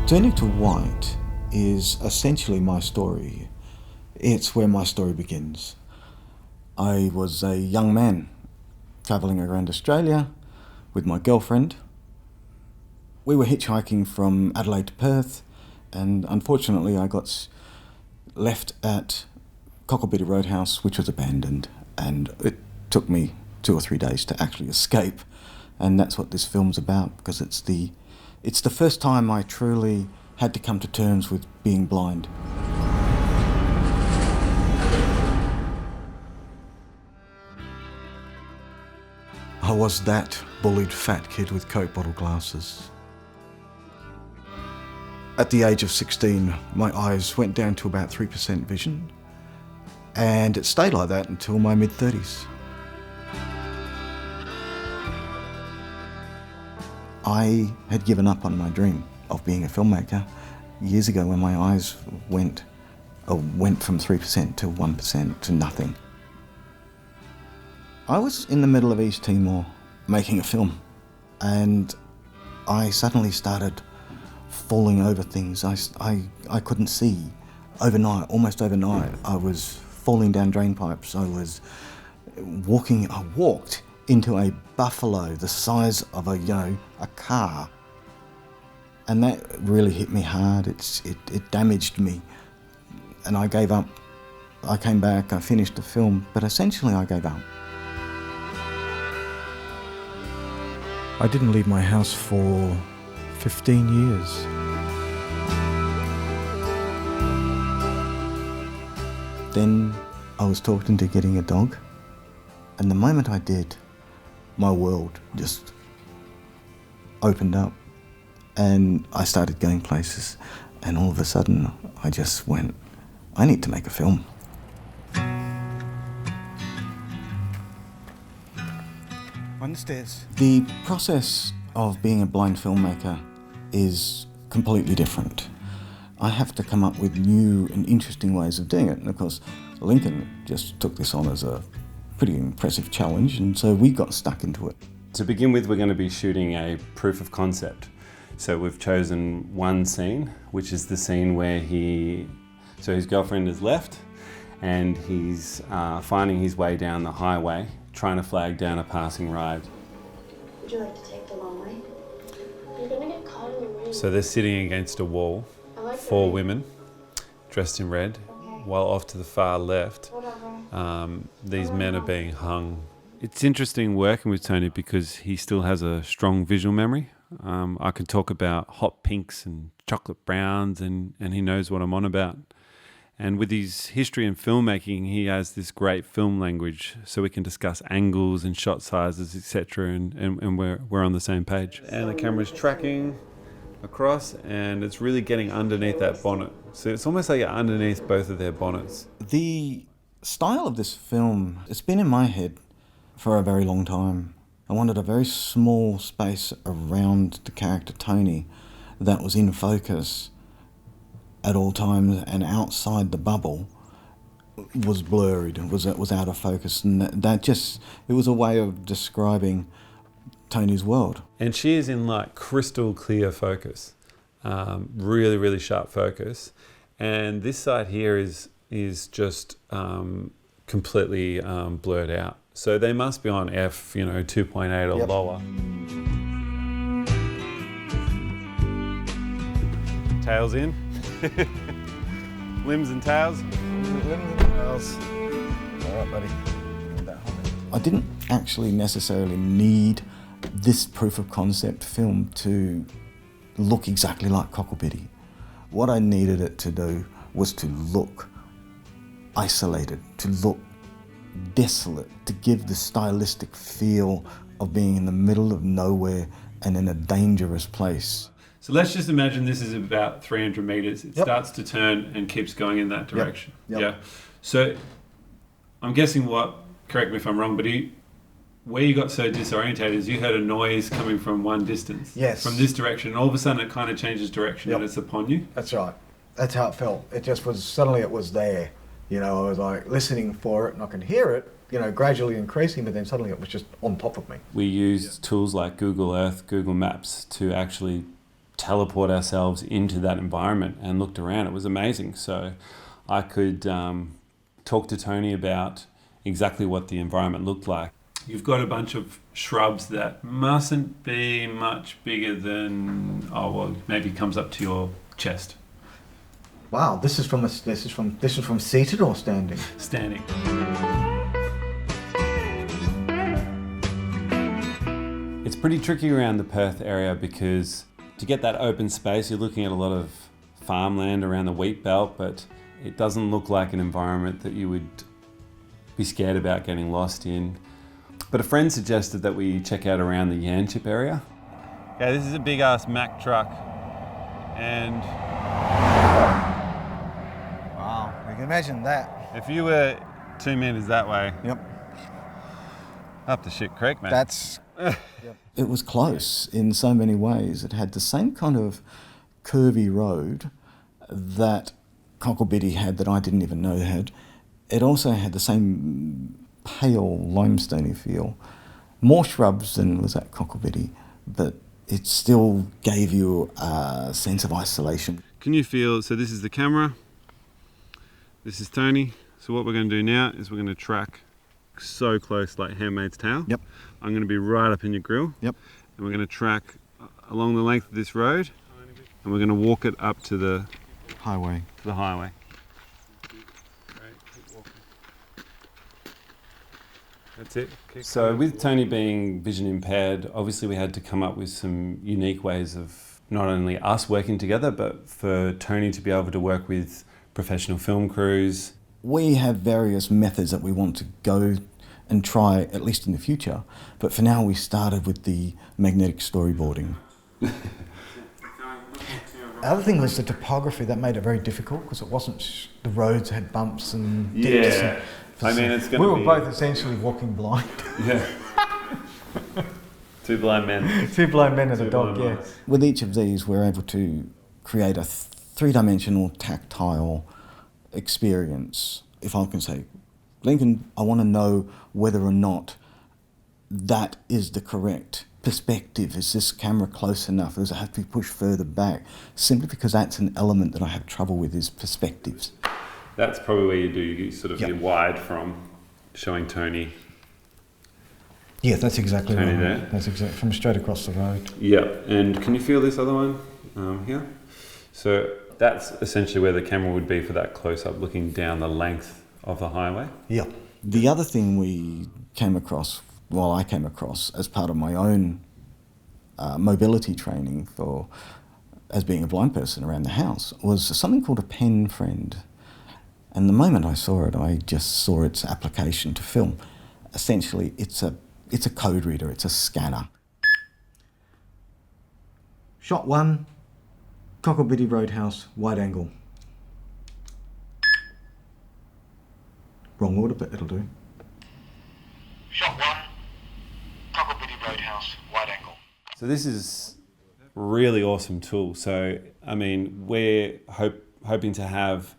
Turning to White is essentially my story. It's where my story begins. I was a young man travelling around Australia with my girlfriend. We were hitchhiking from Adelaide to Perth, and unfortunately I got left at Cockabiddy Roadhouse, which was abandoned, and it took me 2 or 3 days to actually escape. And that's what this film's about, because it's the first time I truly had to come to terms with being blind. I was that bullied fat kid with Coke bottle glasses. At the age of 16, my eyes went down to about 3% vision, and it stayed like that until my mid-30s. I had given up on my dream of being a filmmaker years ago when my eyes went from 3% to 1% to nothing. I was in the middle of East Timor making a film, and I suddenly started falling over things. I couldn't see. Almost overnight, I was falling down drain pipes. I walked into a buffalo the size of a car. And that really hit me hard. It damaged me. And I gave up. I came back, I finished the film, but essentially I gave up. I didn't leave my house for 15 years. Then I was talked into getting a dog, and the moment I did, my world just opened up, and I started going places, and all of a sudden I just went, I need to make a film. On the stairs. The process of being a blind filmmaker is completely different. I have to come up with new and interesting ways of doing it, and of course Lincoln just took this on as a pretty impressive challenge, and so we got stuck into it. To begin with, we're going to be shooting a proof of concept. So we've chosen one scene, which is the scene where his girlfriend has left, and he's finding his way down the highway, trying to flag down a passing ride. Would you like to take the long way? You're gonna get caught in the rain. So they're sitting against a wall, 4 women, dressed in red, while off to the far left, these men are being hung. It's interesting working with Tony because he still has a strong visual memory. I can talk about hot pinks and chocolate browns, and he knows what I'm on about. And with his history in filmmaking, he has this great film language, so we can discuss angles and shot sizes, etc., and we're on the same page. And the camera's tracking across, and it's really getting underneath that bonnet. So it's almost like you're underneath both of their bonnets. The style of this film, it's been in my head for a very long time. I wanted a very small space around the character Tony that was in focus at all times, and outside the bubble was blurred, was out of focus, and it was a way of describing Tony's world. And she is in like crystal clear focus, really, really sharp focus. And this side here is just completely blurred out. So they must be on f, 2.8 or lower. Tails in. Limbs and tails. Limbs and tails. All right, buddy. I didn't actually necessarily need this proof of concept film to look exactly like Cockabiddy. What I needed it to do was to look isolated, to look desolate, to give the stylistic feel of being in the middle of nowhere and in a dangerous place. So let's just imagine this is about 300 meters. It starts to turn and keeps going in that direction. Yep. Yeah. So I'm guessing correct me if I'm wrong, but where you got so disorientated is you heard a noise coming from one distance. Yes. From this direction, and all of a sudden it kind of changes direction and it's upon you. That's right. That's how it felt. It just was, suddenly it was there. I was like listening for it, and I can hear it, gradually increasing, but then suddenly it was just on top of me. We used tools like Google Earth, Google Maps to actually teleport ourselves into that environment and looked around. It was amazing. So I could talk to Tony about exactly what the environment looked like. You've got a bunch of shrubs that mustn't be much bigger than, maybe comes up to your chest. Wow, this is from seated or standing? Standing. It's pretty tricky around the Perth area because to get that open space, you're looking at a lot of farmland around the wheat belt, but it doesn't look like an environment that you would be scared about getting lost in. But a friend suggested that we check out around the Yanchep area. Okay, this is a big ass Mack truck, and Wow, you can imagine that. if you were 2 meters that way, Yep. up the shit creek, man. That's It was close in so many ways. It had the same kind of curvy road that Cocklebiddy had that I didn't even know they had. It also had the same pale limestoney feel. More shrubs than was at Cocklebiddy, but it still gave you a sense of isolation. Can you feel, so this is the camera, this is Tony. So what we're going to do now is we're going to track so close like Handmaid's Tale. Yep. I'm going to be right up in your grill. Yep. And we're going to track along the length of this road, and we're going to walk it up to the Highway. highway. That's it. So with Tony being vision impaired, obviously we had to come up with some unique ways of not only us working together, but for Tony to be able to work with professional film crews. We have various methods that we want to go and try, at least in the future. But for now, we started with the magnetic storyboarding. The other thing was the topography that made it very difficult because it wasn't, the roads had bumps and dips. Yeah. I mean, it's going we to were be... both essentially walking blind. Yeah. Two blind men. Two blind men and Two a dog, blind yeah. mice. With each of these, we're able to create a three-dimensional, tactile experience. If I can say, Lincoln, I want to know whether or not that is the correct perspective. Is this camera close enough? Does it have to be pushed further back? Simply because that's an element that I have trouble with, is perspectives. That's probably where you sort of Yep. your wide from showing Tony. Yeah, that's exactly Tony right. there. That's exactly from straight across the road. Yeah, and can you feel this other one here? So that's essentially where the camera would be for that close-up, looking down the length of the highway. Yeah. The other thing I came across as part of my own mobility training as being a blind person around the house was something called a pen friend. And the moment I saw it, I just saw its application to film. Essentially, it's a code reader, it's a scanner. Shot 1, Cocklebiddy Roadhouse, wide angle. Wrong order, but it'll do. Shot 1, Cocklebiddy Roadhouse, wide angle. So this is a really awesome tool. So, I mean, we're hoping to have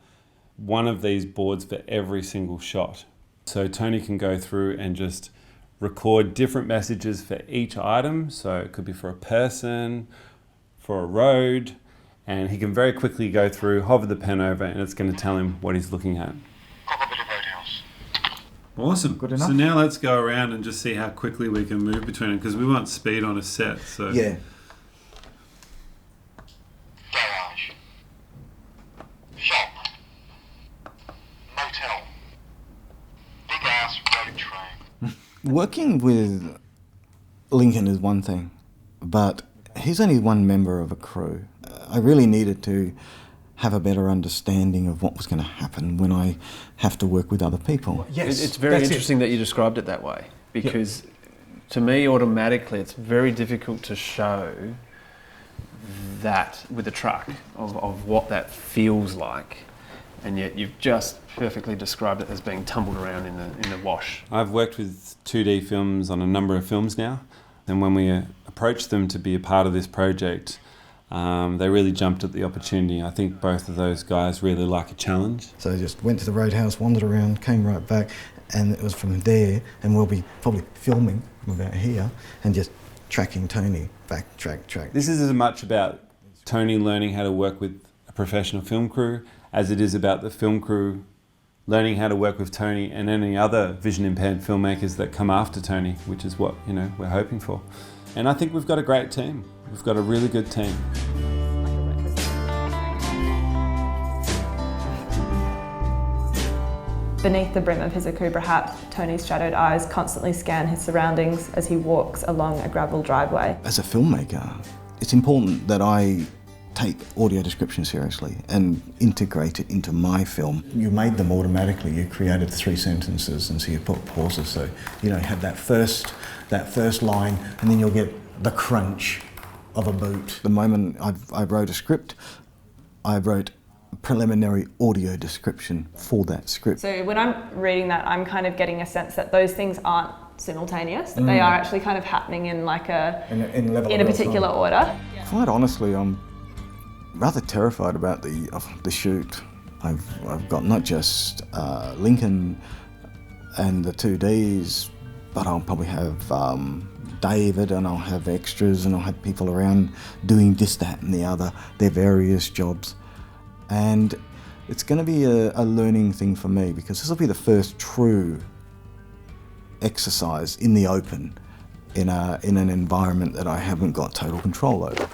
one of these boards for every single shot. So Tony can go through and just record different messages for each item. So it could be for a person, for a road, and he can very quickly go through, hover the pen over, and it's going to tell him what he's looking at. Cocklebiddy Roadhouse. Awesome. Good enough. So now let's go around and just see how quickly we can move between them, because we want speed on a set. So Yeah. Garage. Shop. Motel. Big ass road train. Working with Lincoln is one thing, but he's only one member of a crew. I really needed to have a better understanding of what was going to happen when I have to work with other people. Yes. It's very interesting that you described it that way, because to me, automatically, it's very difficult to show that with a truck of what that feels like, and yet you've just perfectly described it as being tumbled around in the wash. I've worked with 2D films on a number of films now, and when we approached them to be a part of this project, they really jumped at the opportunity. I think both of those guys really like a challenge. So I just went to the roadhouse, wandered around, came right back, and it was from there, and we'll be probably filming from about here and just tracking Tony back, track. This is as much about Tony learning how to work with a professional film crew as it is about the film crew learning how to work with Tony and any other vision impaired filmmakers that come after Tony, which is what, you know, we're hoping for. And I think we've got a great team. We've got a really good team. Beneath the brim of his Akubra hat, Tony's shadowed eyes constantly scan his surroundings as he walks along a gravel driveway. As a filmmaker, it's important that I take audio description seriously and integrate it into my film. You made them automatically. You created 3 sentences, and so you put pauses. So you know, have that first line, and then you'll get the crunch of a boot. The moment I wrote a script, I wrote a preliminary audio description for that script. So when I'm reading that, I'm kind of getting a sense that those things aren't simultaneous, that they are actually kind of happening in like in a particular order. Quite honestly, I'm rather terrified about the shoot. I've got not just Lincoln and the 2Ds, but I'll probably have David, and I'll have extras, and I'll have people around doing this, that and the other, their various jobs. And it's going to be a learning thing for me, because this will be the first true exercise in the open in an environment that I haven't got total control over.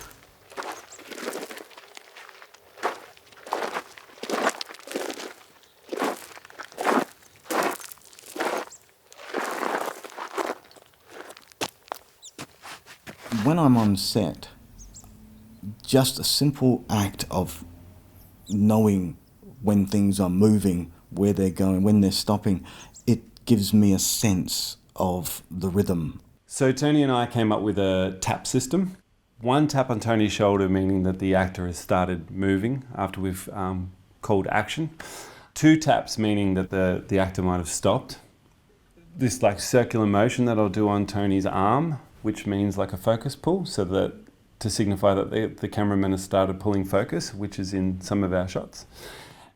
When I'm on set, just a simple act of knowing when things are moving, where they're going, when they're stopping, it gives me a sense of the rhythm. So Tony and I came up with a tap system. 1 tap on Tony's shoulder, meaning that the actor has started moving after we've called action. 2 taps, meaning that the actor might have stopped. This like circular motion that I'll do on Tony's arm, which means like a focus pull, so that to signify that the cameraman has started pulling focus, which is in some of our shots.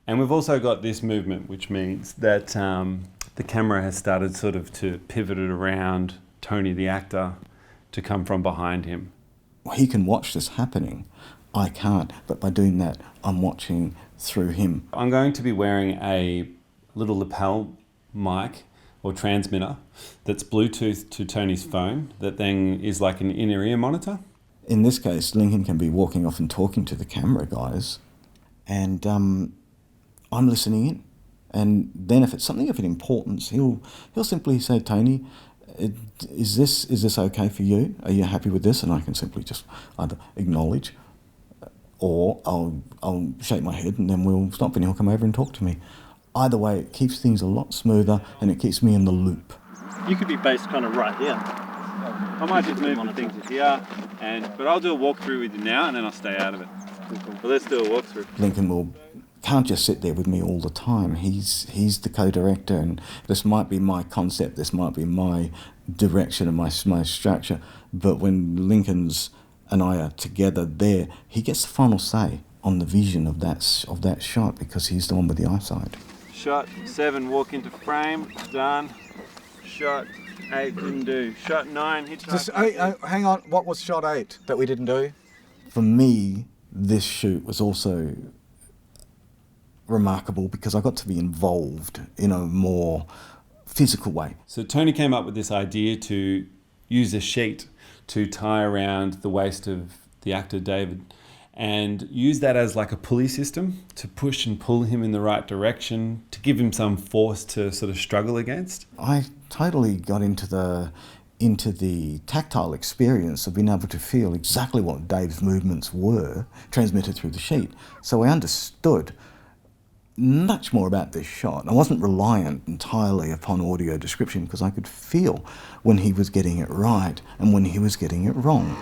And we've also got this movement, which means that the camera has started sort of to pivot it around Tony the actor to come from behind him. He can watch this happening, I can't, but by doing that, I'm watching through him. I'm going to be wearing a little lapel mic or transmitter that's Bluetooth to Tony's phone that then is like an inner ear monitor. In this case, Lincoln can be walking off and talking to the camera guys, and I'm listening in. And then if it's something of an importance, he'll simply say, Tony, is this okay for you? Are you happy with this? And I can simply just either acknowledge, or I'll shake my head, and then we'll stop, and he'll come over and talk to me. Either way, it keeps things a lot smoother, and it keeps me in the loop. You could be based kind of right here. I might just move the things here, but I'll do a walkthrough with you now, and then I'll stay out of it. But let's do a walkthrough. Lincoln can't just sit there with me all the time. He's the co-director, and this might be my concept, this might be my direction and my structure, but when Lincoln's and I are together there, he gets the final say on the vision of that shot, because he's the one with the eyesight. Shot 7, walk into frame, done. Shot 8, didn't do. Shot 9, hitchhike. Hang on, what was shot 8 that we didn't do? For me, this shoot was also remarkable because I got to be involved in a more physical way. So Tony came up with this idea to use a sheet to tie around the waist of the actor David, and use that as like a pulley system to push and pull him in the right direction, to give him some force to sort of struggle against. I totally got into the tactile experience of being able to feel exactly what Dave's movements were transmitted through the sheet. So I understood much more about this shot. I wasn't reliant entirely upon audio description, because I could feel when he was getting it right and when he was getting it wrong.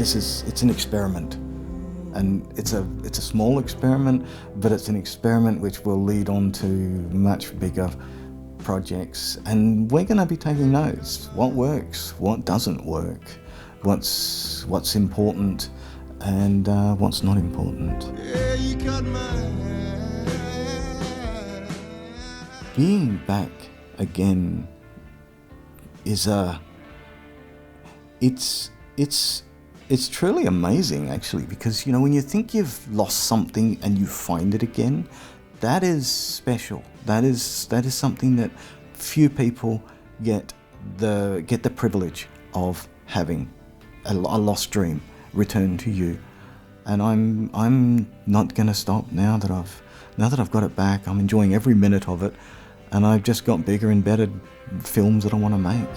It's an experiment, and it's a small experiment, but it's an experiment which will lead on to much bigger projects, and we're going to be taking notes. What works, what doesn't work, what's important, and what's not important. Yeah, you cut my hair. being back again is it's truly amazing, actually, because, you know, when you think you've lost something and you find it again, that is special. That is something that few people get the privilege of having a lost dream return to you. And I'm not gonna stop now that I've got it back. I'm enjoying every minute of it, and I've just got bigger and better films that I want to make.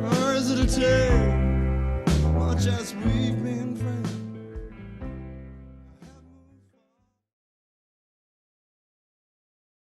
Or is it a tale? Or just we've been friends?